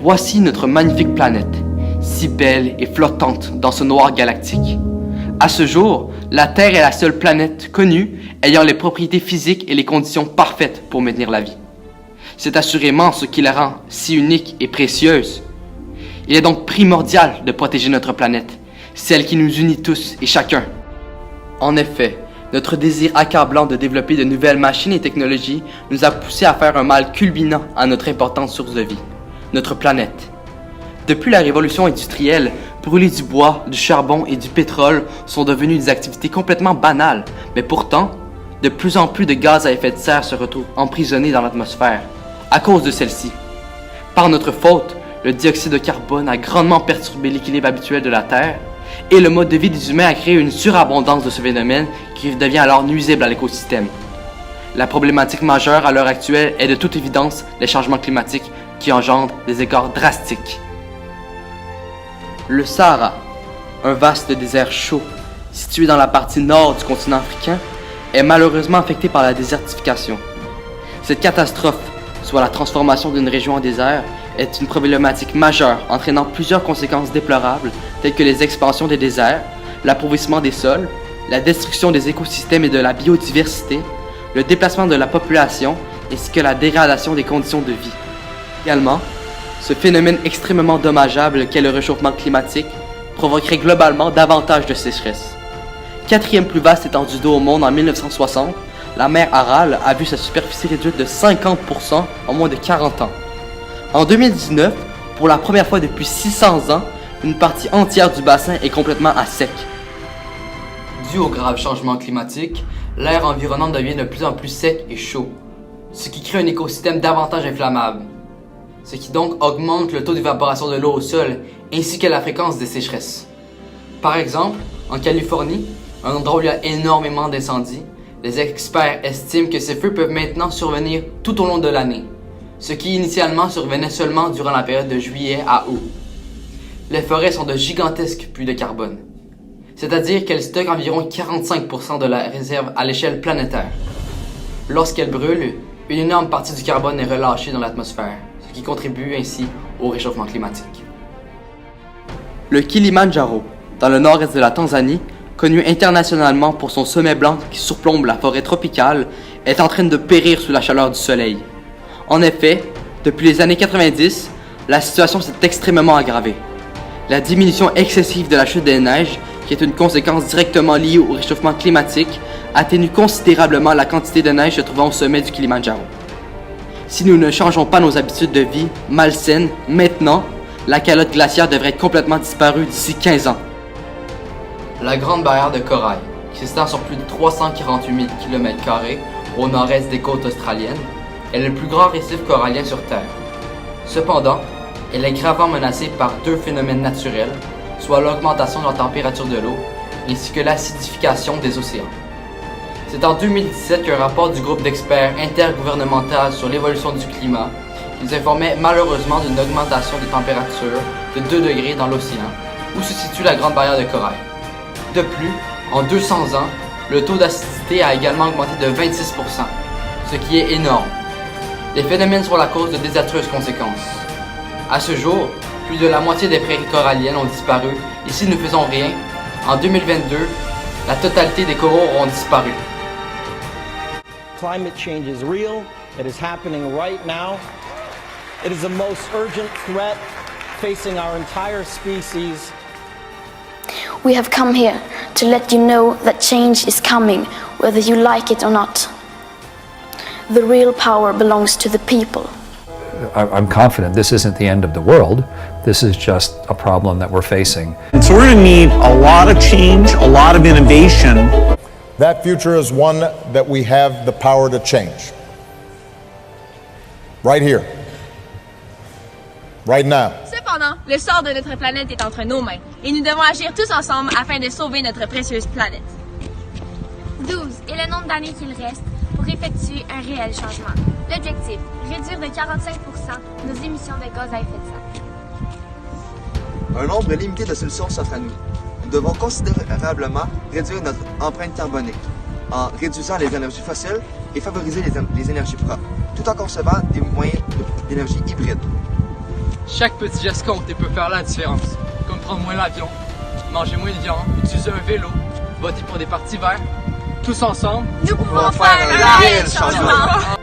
Voici notre magnifique planète, si belle et flottante dans ce noir galactique. À ce jour, la Terre est la seule planète connue ayant les propriétés physiques et les conditions parfaites pour maintenir la vie. C'est assurément ce qui la rend si unique et précieuse. Il est donc primordial de protéger notre planète, celle qui nous unit tous et chacun. En effet, notre désir accablant de développer de nouvelles machines et technologies nous a poussés à faire un mal culminant à notre importante source de vie, notre planète. Depuis la révolution industrielle, brûler du bois, du charbon et du pétrole sont devenus des activités complètement banales, mais pourtant, de plus en plus de gaz à effet de serre se retrouvent emprisonnés dans l'atmosphère, à cause de celle-ci. Par notre faute, le dioxyde de carbone a grandement perturbé l'équilibre habituel de la Terre, et le mode de vie des humains a créé une surabondance de ce phénomène qui devient alors nuisible à l'écosystème. La problématique majeure à l'heure actuelle est de toute évidence les changements climatiques qui engendrent des écarts drastiques. Le Sahara, un vaste désert chaud situé dans la partie nord du continent africain, est malheureusement affecté par la désertification. Cette catastrophe, soit la transformation d'une région en désert, est une problématique majeure entraînant plusieurs conséquences déplorables telles que les expansions des déserts, l'appauvrissement des sols, la destruction des écosystèmes et de la biodiversité, le déplacement de la population ainsi que la dégradation des conditions de vie. Également, ce phénomène extrêmement dommageable qu'est le réchauffement climatique provoquerait globalement davantage de sécheresse. Quatrième plus vaste étendue d'eau au monde en 1960, la mer Aral a vu sa superficie réduite de 50% en moins de 40 ans. En 2019, pour la première fois depuis 600 ans, une partie entière du bassin est complètement à sec. Dû au grave changement climatique, l'air environnant devient de plus en plus sec et chaud, ce qui crée un écosystème davantage inflammable, ce qui donc augmente le taux d'évaporation de l'eau au sol ainsi que la fréquence des sécheresses. Par exemple, en Californie, un endroit où il y a énormément d'incendies, les experts estiment que ces feux peuvent maintenant survenir tout au long de l'année, ce qui initialement survenait seulement durant la période de juillet à août. Les forêts sont de gigantesques puits de carbone, c'est-à-dire qu'elles stockent environ 45% de la réserve à l'échelle planétaire. Lorsqu'elles brûlent, une énorme partie du carbone est relâchée dans l'atmosphère, ce qui contribue ainsi au réchauffement climatique. Le Kilimandjaro, dans le nord-est de la Tanzanie, connu internationalement pour son sommet blanc qui surplombe la forêt tropicale, est en train de périr sous la chaleur du soleil. En effet, depuis les années 90, la situation s'est extrêmement aggravée. La diminution excessive de la chute des neiges, qui est une conséquence directement liée au réchauffement climatique, atténue considérablement la quantité de neige se trouvant au sommet du Kilimandjaro. Si nous ne changeons pas nos habitudes de vie malsaines maintenant, la calotte glaciaire devrait être complètement disparue d'ici 15 ans. La Grande Barrière de Corail, qui s'étend sur plus de 348 000 km² au nord-est des côtes australiennes, est le plus grand récif corallien sur Terre. Cependant, elle est gravement menacée par deux phénomènes naturels, soit l'augmentation de la température de l'eau ainsi que l'acidification des océans. C'est en 2017 qu'un rapport du groupe d'experts intergouvernemental sur l'évolution du climat nous informait malheureusement d'une augmentation des températures de 2 degrés dans l'océan, où se situe la Grande Barrière de Corail. De plus, en 200 ans, le taux d'acidité a également augmenté de 26%, ce qui est énorme. Les phénomènes sont la cause de désastreuses conséquences. À ce jour, plus de la moitié des prairies coralliennes ont disparu et si nous ne faisons rien, en 2022, la totalité des coraux auront disparu. Climate change is real. It is happening right now. It is the most urgent threat facing our entire species. We have come here to let you know that change is coming, whether you like it or not. The real power belongs to the people. I'm confident this isn't the end of the world. This is just a problem that we're facing. And so we're going to need a lot of change, a lot of innovation. That future is one that we have the power to change. Right here. Right now. Cependant, le sort de notre planète est entre nos mains et nous devons agir tous ensemble afin de sauver notre précieuse planète. 12 est le nombre d'années qu'il reste pour effectuer un réel changement. L'objectif, réduire de 45% nos émissions de gaz à effet de serre. Un nombre limité de solutions s'offre à nous. Nous devons considérablement réduire notre empreinte carbonique en réduisant les énergies fossiles et favoriser les énergies propres, tout en concevant des moyens d'énergie hybrides. Chaque petit geste compte et peut faire la différence. Comme prendre moins l'avion, manger moins de viande, utiliser un vélo, voter pour des partis verts. Tous ensemble, Nous pouvons faire un réel changement.